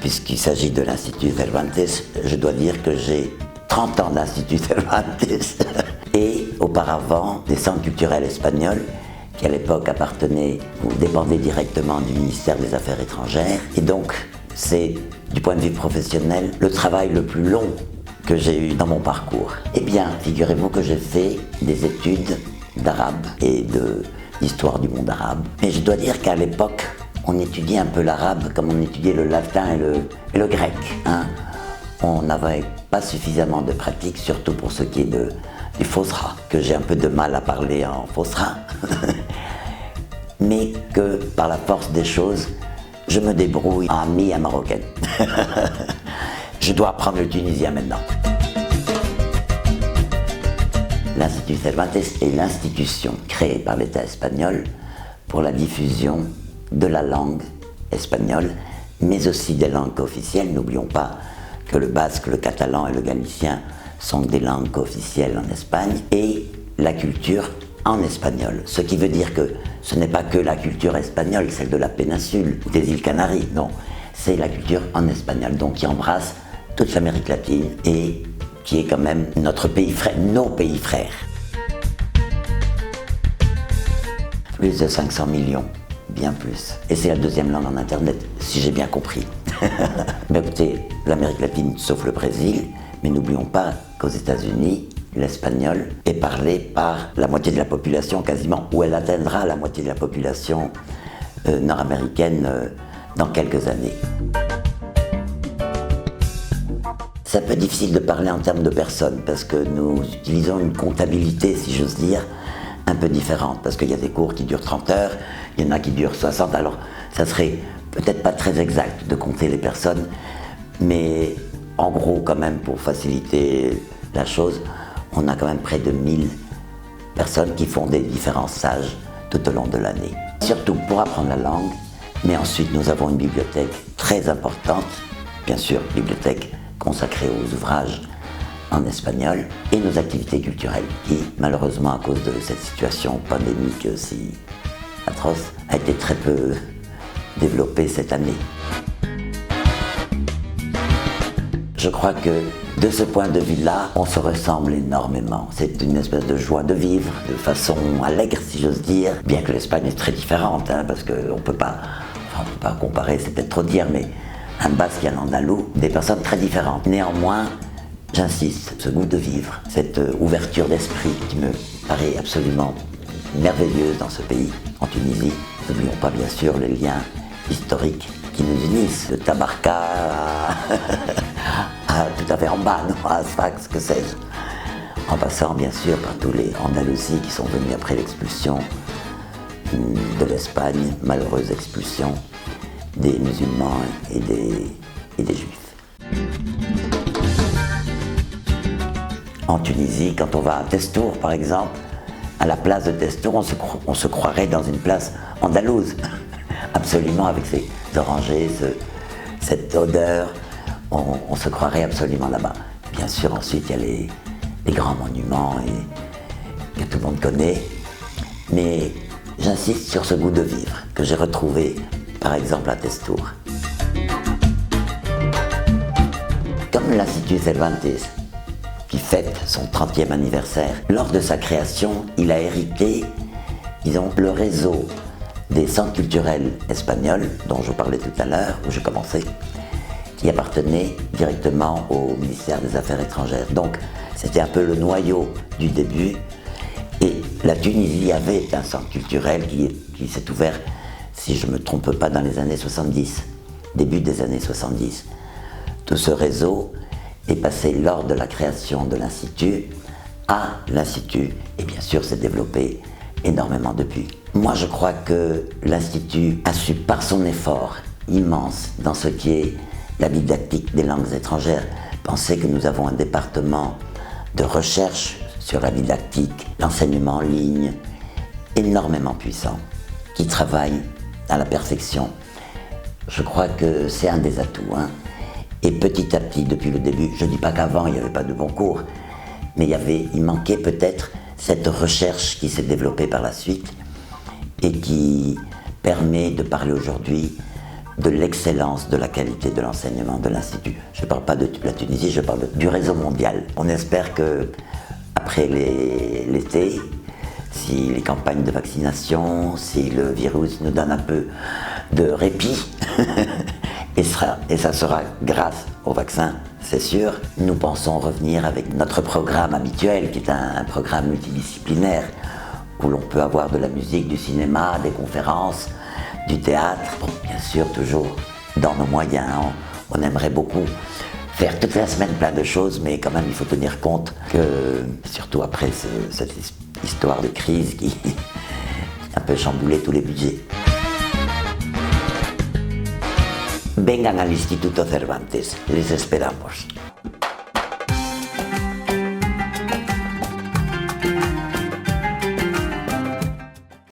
Puisqu'il s'agit de l'Institut Cervantes, je dois dire que j'ai 30 ans d'Institut Cervantes et auparavant des centres culturels espagnols qui à l'époque appartenaient ou dépendaient directement du ministère des Affaires étrangères. Et donc c'est, du point de vue professionnel, le travail le plus long que j'ai eu dans mon parcours. Eh bien, figurez-vous que j'ai fait des études d'arabe et d'histoire du monde arabe. Mais je dois dire qu'à l'époque, on étudiait un peu l'arabe comme on étudiait le latin et le grec. Hein. On n'avait pas suffisamment de pratique, surtout pour ce qui est du Fosra, que j'ai un peu de mal à parler en Fosra. Mais que, par la force des choses, je me débrouille en ami à marocaine. Je dois apprendre le tunisien maintenant. L'Institut Cervantes est l'institution créée par l'État espagnol pour la diffusion de la langue espagnole, mais aussi des langues officielles. N'oublions pas que le basque, le catalan et le galicien sont des langues officielles en Espagne, et la culture en espagnol. Ce qui veut dire que ce n'est pas que la culture espagnole, celle de la péninsule ou des îles Canaries, non. C'est la culture en espagnol, donc qui embrasse toute l'Amérique latine et qui est quand même notre pays frère, nos pays frères. Plus de 500 millions, bien plus. Et c'est la deuxième langue en Internet, si j'ai bien compris. Mais écoutez, l'Amérique latine, sauf le Brésil, mais n'oublions pas qu'aux États-Unis, l'espagnol est parlé par la moitié de la population quasiment, ou elle atteindra la moitié de la population nord-américaine dans quelques années. C'est un peu difficile de parler en termes de personnes, parce que nous utilisons une comptabilité, si j'ose dire, un peu différente, parce qu'il y a des cours qui durent 30 heures, il y en a qui durent 60, alors ça serait peut-être pas très exact de compter les personnes, mais en gros quand même, pour faciliter la chose, on a quand même près de 1000 personnes qui font des différents stages tout au long de l'année. Surtout pour apprendre la langue, mais ensuite nous avons une bibliothèque très importante, bien sûr, bibliothèque consacrée aux ouvrages en espagnol, et nos activités culturelles qui, malheureusement à cause de cette situation pandémique si atroce, a été très peu développée cette année. Je crois que de ce point de vue-là, on se ressemble énormément. C'est une espèce de joie de vivre, de façon allègre si j'ose dire, bien que l'Espagne est très différente, hein, parce qu'on ne peut pas comparer, c'est peut-être trop dire, mais un basque et un andalou, des personnes très différentes. Néanmoins, j'insiste, ce goût de vivre, cette ouverture d'esprit qui me paraît absolument merveilleuse dans ce pays, en Tunisie. N'oublions pas bien sûr les liens historiques qui nous unissent, de Tabarka à tout à fait en bas, non, à Sfax, que sais-je. En passant bien sûr par tous les Andalousies qui sont venus après l'expulsion de l'Espagne, malheureuse expulsion des musulmans et des juifs. En Tunisie, quand on va à Testour par exemple, à la place de Testour, on se croirait dans une place andalouse, absolument, avec ces orangers, cette odeur, on se croirait absolument là-bas. Bien sûr, ensuite, il y a les grands monuments que tout le monde connaît, mais j'insiste sur ce goût de vivre que j'ai retrouvé, par exemple, à Testour. Comme l'Institut Cervantes, qui fête son 30e anniversaire, lors de sa création, il a hérité, disons, le réseau des centres culturels espagnols, dont je parlais tout à l'heure, où j'ai commencé, qui appartenait directement au ministère des Affaires étrangères. Donc, c'était un peu le noyau du début. Et la Tunisie avait un centre culturel qui s'est ouvert, si je ne me trompe pas, dans les années 70, début des années 70. Tout ce réseau est passé lors de la création de l'Institut à l'Institut, et bien sûr s'est développé énormément depuis. Moi je crois que l'Institut a su, par son effort immense dans ce qui est la didactique des langues étrangères, penser que nous avons un département de recherche sur la didactique, l'enseignement en ligne, énormément puissant, qui travaille à la perfection. Je crois que c'est un des atouts, hein. Et petit à petit, depuis le début, je ne dis pas qu'avant il n'y avait pas de bons cours, mais il manquait peut-être cette recherche qui s'est développée par la suite et qui permet de parler aujourd'hui de l'excellence, de la qualité de l'enseignement de l'Institut. Je ne parle pas de la Tunisie, je parle du réseau mondial. On espère que après l'été, si les campagnes de vaccination, si le virus nous donne un peu de répit, et ça sera grâce au vaccin, c'est sûr, nous pensons revenir avec notre programme habituel, qui est un programme multidisciplinaire, où l'on peut avoir de la musique, du cinéma, des conférences, du théâtre. Bon, bien sûr, toujours dans nos moyens. On aimerait beaucoup faire toute la semaine plein de choses, mais quand même, il faut tenir compte que, surtout après cette histoire de crise qui a un peu chamboulé tous les budgets. Vengan al Instituto Cervantes, les esperamos.